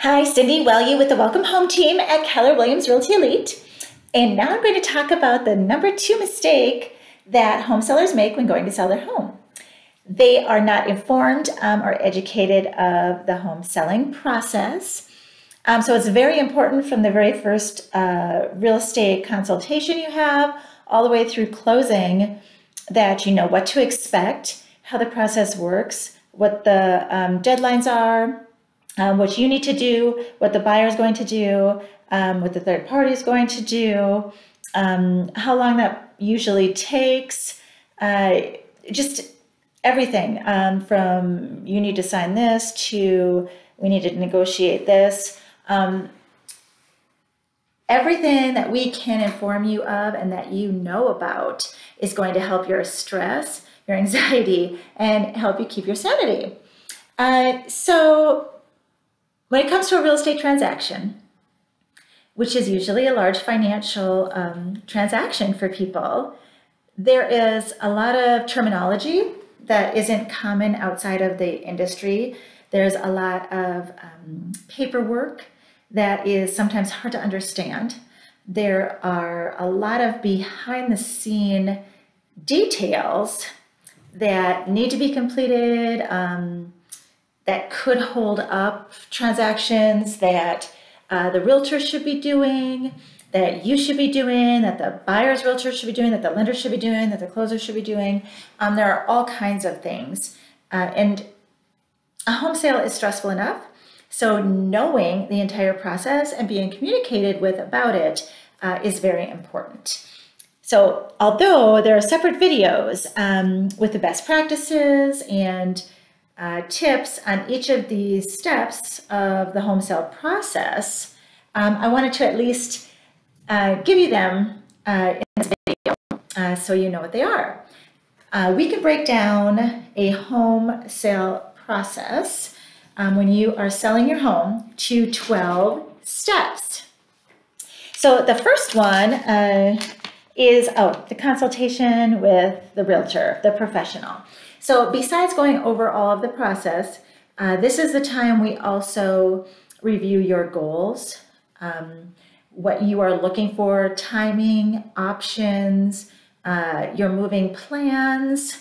Hi, Cindy Welu with the Welcome Home team at Keller Williams Realty Elite. And now I'm going to talk about the number 2 mistake that home sellers make when going to sell their home. They are not informed or educated of the home selling process. So it's very important from the very first real estate consultation you have all the way through closing that you know what to expect, how the process works, what the deadlines are, what you need to do, what the buyer is going to do, what the third party is going to do, how long that usually takes, just everything from you need to sign this to we need to negotiate this. Everything that we can inform you of and that you know about is going to help your stress, your anxiety, and help you keep your sanity. So when it comes to a real estate transaction, which is usually a large financial transaction for people, there is a lot of terminology that isn't common outside of the industry. There's a lot of paperwork that is sometimes hard to understand. There are a lot of behind the scene details that need to be completed, that could hold up transactions that the realtor should be doing, that you should be doing, that the buyer's realtor should be doing, that the lender should be doing, that the closer should be doing. There are all kinds of things. And a home sale is stressful enough. So knowing the entire process and being communicated with about it is very important. So although there are separate videos with the best practices and tips on each of these steps of the home sale process, I wanted to at least give you them in this video so you know what they are. We can break down a home sale process when you are selling your home to 12 steps. So the first one is the consultation with the realtor, the professional. So besides going over all of the process, this is the time we also review your goals, what you are looking for, timing, options, your moving plans,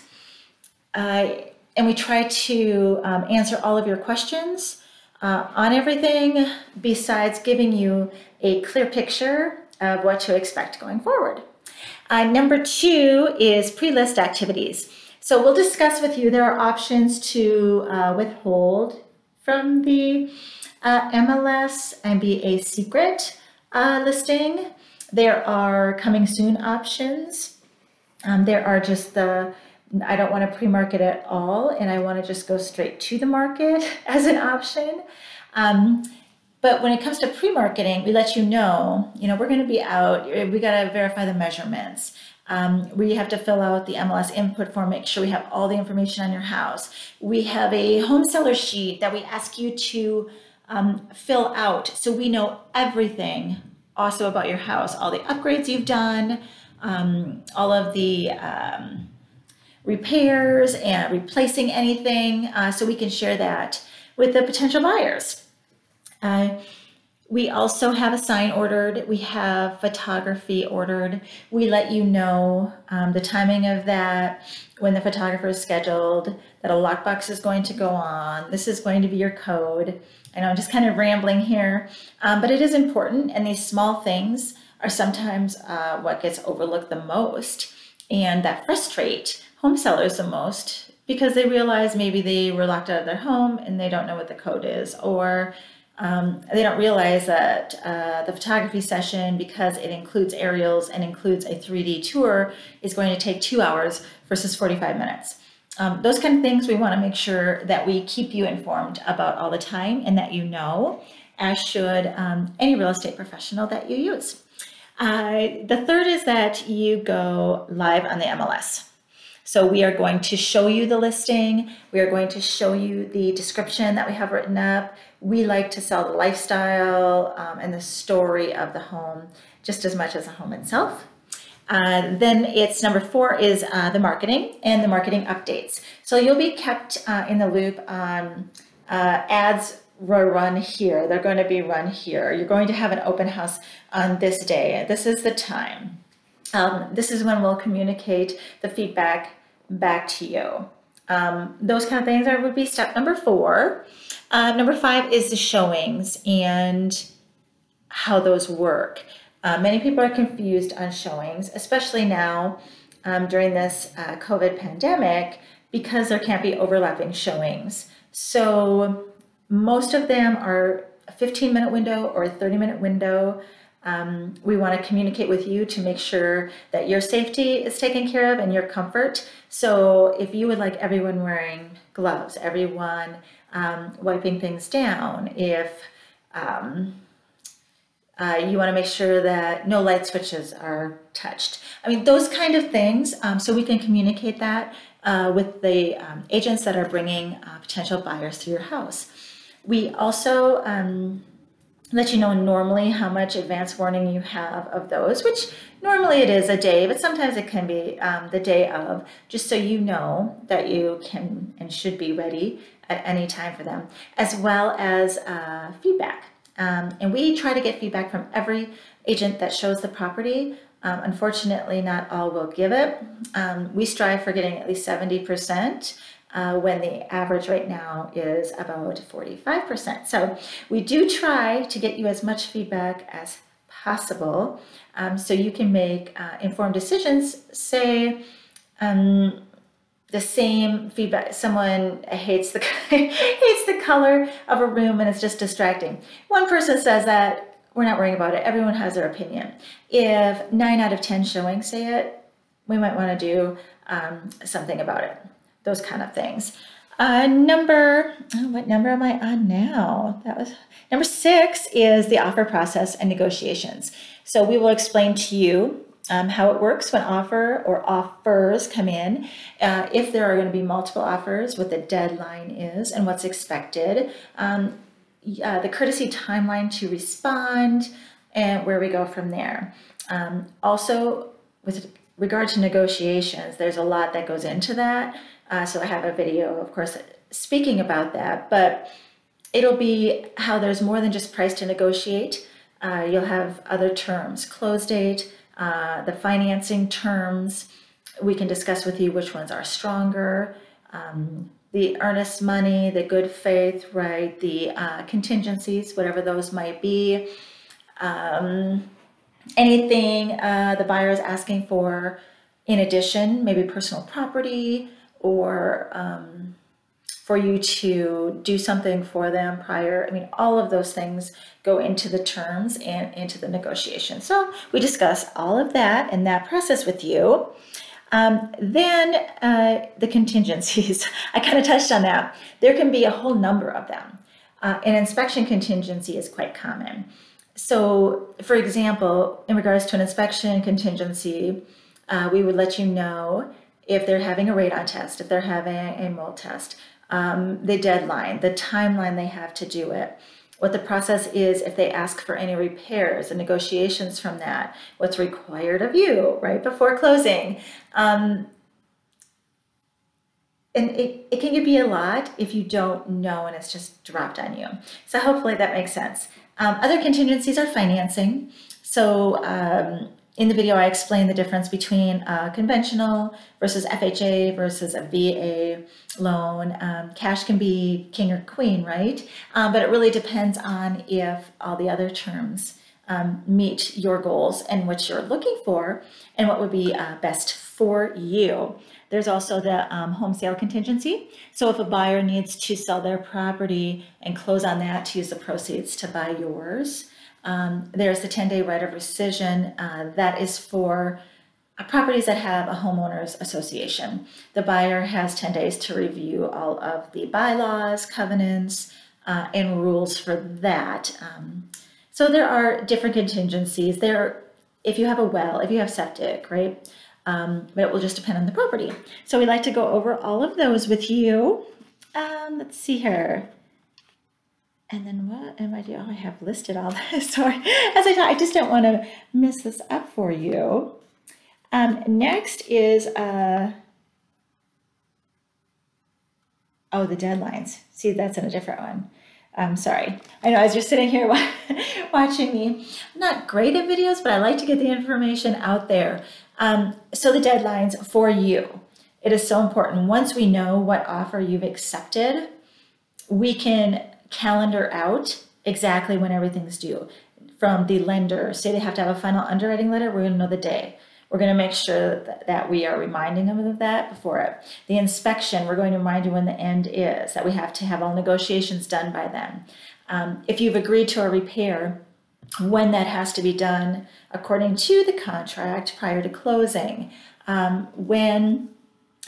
and we try to answer all of your questions on everything besides giving you a clear picture of what to expect going forward. Number 2 is pre-list activities. So we'll discuss with you, there are options to withhold from the MLS and be a secret listing. There are coming soon options. There are just I don't want to pre-market at all, and I want to just go straight to the market as an option. But when it comes to pre-marketing, we let you know, we're going to be out. We got to verify the measurements. We have to fill out the MLS input form, make sure we have all the information on your house. We have a home seller sheet that we ask you to fill out so we know everything also about your house, all the upgrades you've done, all of the repairs and replacing anything, so we can share that with the potential buyers. We also have a sign ordered. We have photography ordered. We let you know the timing of that, when the photographer is scheduled, that a lockbox is going to go on. This is going to be your code. I know I'm just kind of rambling here, but it is important, and these small things are sometimes what gets overlooked the most and that frustrate home sellers the most, because they realize maybe they were locked out of their home and they don't know what the code is, or they don't realize that the photography session, because it includes aerials and includes a 3D tour, is going to take 2 hours versus 45 minutes. Those kind of things we want to make sure that we keep you informed about all the time, and that you know, as should any real estate professional that you use. The third is that you go live on the MLS. So we are going to show you the listing. We are going to show you the description that we have written up. We like to sell the lifestyle and the story of the home just as much as the home itself. Then it's number 4 is the marketing and the marketing updates. So you'll be kept in the loop on ads run here. They're going to be run here. You're going to have an open house on this day. This is the time. This is when we'll communicate the feedback back to you. Those kind of things would be step number 4. Number 5 is the showings and how those work. Many people are confused on showings, especially now during this COVID pandemic, because there can't be overlapping showings. So most of them are a 15-minute window or a 30-minute window. We want to communicate with you to make sure that your safety is taken care of and your comfort. So if you would like everyone wearing gloves, everyone wiping things down, if you want to make sure that no light switches are touched. I mean, those kind of things, so we can communicate that with the agents that are bringing potential buyers to your house. We also let you know normally how much advance warning you have of those, which normally it is a day, but sometimes it can be the day of, just so you know that you can and should be ready at any time for them, as well as feedback. And we try to get feedback from every agent that shows the property. Unfortunately, not all will give it. We strive for getting at least 70%. When the average right now is about 45%. So we do try to get you as much feedback as possible so you can make informed decisions. Say the same feedback, someone hates the color of a room and it's just distracting. One person says that, we're not worrying about it. Everyone has their opinion. If 9 out of 10 showings say it, we might want to do something about it. Those kind of things. What number am I on now? That was number 6 is the offer process and negotiations. So we will explain to you how it works when offer or offers come in, if there are going to be multiple offers, what the deadline is and what's expected, the courtesy timeline to respond, and where we go from there. Also, with regard to negotiations, there's a lot that goes into that. So I have a video, of course, speaking about that, but it'll be how there's more than just price to negotiate. You'll have other terms, close date, the financing terms. We can discuss with you which ones are stronger, the earnest money, the good faith, right? The contingencies, whatever those might be. Anything the buyer is asking for in addition, maybe personal property, or for you to do something for them prior. I mean, all of those things go into the terms and into the negotiation. So we discuss all of that and that process with you. Then the contingencies, I kind of touched on that. There can be a whole number of them. An inspection contingency is quite common. So for example, in regards to an inspection contingency, we would let you know if they're having a radon test, if they're having a mold test, the deadline, the timeline they have to do it, what the process is if they ask for any repairs and negotiations from that, what's required of you right before closing. And it can be a lot if you don't know and it's just dropped on you. So hopefully that makes sense. Other contingencies are financing. So in the video, I explained the difference between conventional versus FHA versus a VA loan. Cash can be king or queen, right? But it really depends on if all the other terms meet your goals and what you're looking for and what would be best for you. There's also the home sale contingency. So if a buyer needs to sell their property and close on that to use the proceeds to buy yours, there's the 10-day right of rescission. That is for properties that have a homeowners association. The buyer has 10 days to review all of the bylaws, covenants, and rules for that. So there are different contingencies. If you have a well, if you have septic, right? But it will just depend on the property. So we like to go over all of those with you. Let's see here. And then what am I doing? Oh, I have listed all this. Sorry. As I thought, I just don't want to mess this up for you. Next is, oh, the deadlines. See, that's in a different one. I'm sorry. I know as you're sitting here watching me, I'm not great at videos, but I like to get the information out there. So the deadlines for you, it is so important. Once we know what offer you've accepted, we can calendar out exactly when everything's due. From the lender, say they have to have a final underwriting letter, we're going to know the day. We're going to make sure that we are reminding them of that before it. The inspection, we're going to remind you when the end is, that we have to have all negotiations done by then. If you've agreed to a repair, when that has to be done according to the contract prior to closing, when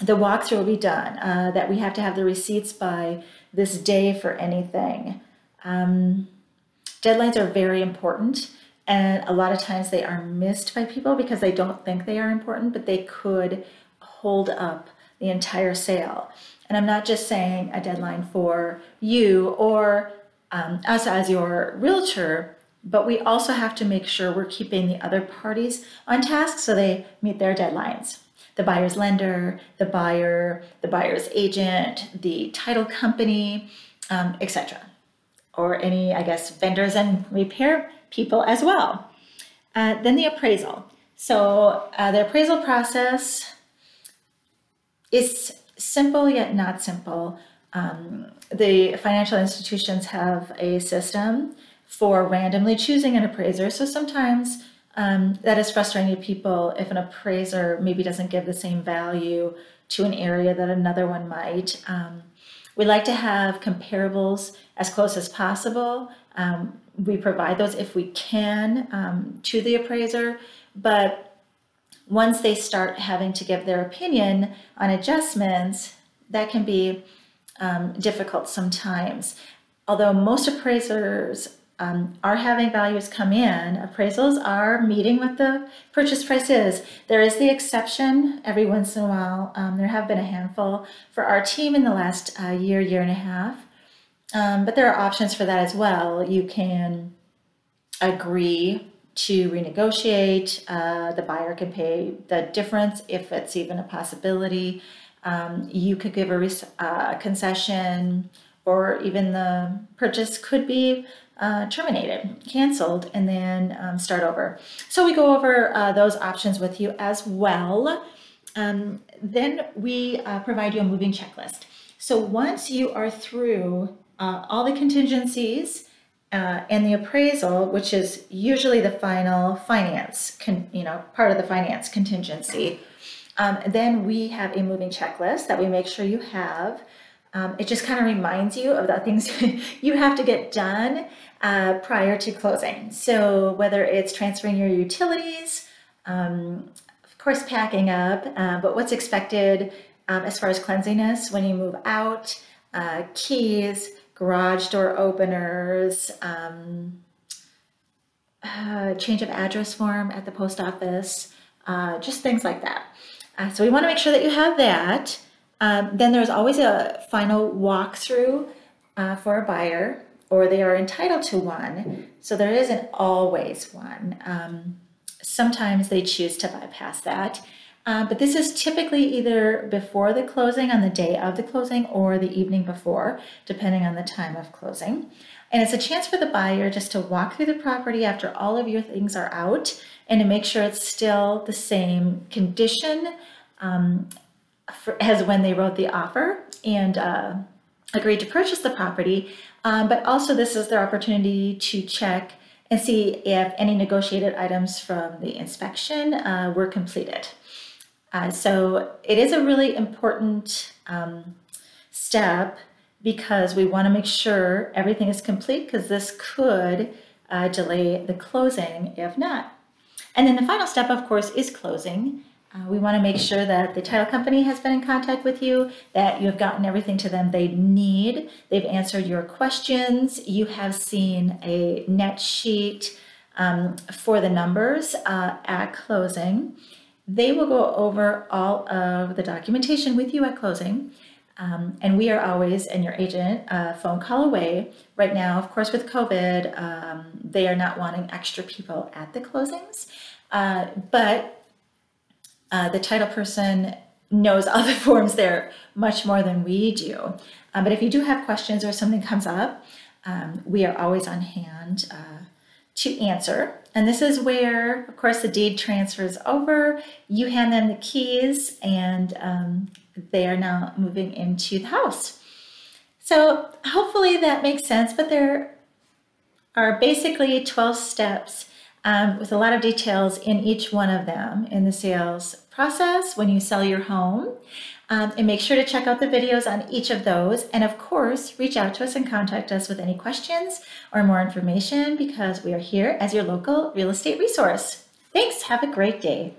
the walkthrough will be done, that we have to have the receipts by this day for anything. Deadlines are very important, and a lot of times they are missed by people because they don't think they are important, but they could hold up the entire sale. And I'm not just saying a deadline for you or us as your realtor, but we also have to make sure we're keeping the other parties on task so they meet their deadlines. The buyer's lender, the buyer, the buyer's agent, the title company, etc. Or any, I guess, vendors and repair people as well. Then the appraisal. So the appraisal process is simple yet not simple. The financial institutions have a system for randomly choosing an appraiser. So sometimes that is frustrating to people if an appraiser maybe doesn't give the same value to an area that another one might. We like to have comparables as close as possible. We provide those if we can to the appraiser, but once they start having to give their opinion on adjustments, that can be difficult sometimes. Although most appraisers are having values come in, appraisals are meeting what the purchase price is. There is the exception every once in a while. There have been a handful for our team in the last year and a half. But there are options for that as well. You can agree to renegotiate. The buyer can pay the difference if it's even a possibility. You could give a concession, or even the purchase could be terminated, canceled, and then start over. So we go over those options with you as well. Then we provide you a moving checklist. So once you are through all the contingencies and the appraisal, which is usually the final finance, part of the finance contingency, then we have a moving checklist that we make sure you have. It just kind of reminds you of the things you have to get done prior to closing. So whether it's transferring your utilities, of course packing up, but what's expected as far as cleanliness when you move out, keys, garage door openers, change of address form at the post office, just things like that. So we want to make sure that you have that. Then there's always a final walkthrough for a buyer, or they are entitled to one. So there isn't always one. Sometimes they choose to bypass that. But this is typically either before the closing, on the day of the closing, or the evening before, depending on the time of closing. And it's a chance for the buyer just to walk through the property after all of your things are out and to make sure it's still the same condition as when they wrote the offer and agreed to purchase the property. But also this is their opportunity to check and see if any negotiated items from the inspection were completed. So it is a really important step because we want to make sure everything is complete, because this could delay the closing if not. And then the final step, of course, is closing. We want to make sure that the title company has been in contact with you, that you have gotten everything to them they need, they've answered your questions, you have seen a net sheet for the numbers at closing. They will go over all of the documentation with you at closing. And we are always, and your agent, a phone call away. Right now, of course, with COVID, they are not wanting extra people at the closings. But the title person knows all the forms there much more than we do. But if you do have questions or something comes up, we are always on hand to answer. And this is where, of course, the deed transfers over. You hand them the keys, and they are now moving into the house. So hopefully that makes sense, but there are basically 12 steps with a lot of details in each one of them in the sales process when you sell your home. And make sure to check out the videos on each of those. And of course, reach out to us and contact us with any questions or more information, because we are here as your local real estate resource. Thanks. Have a great day.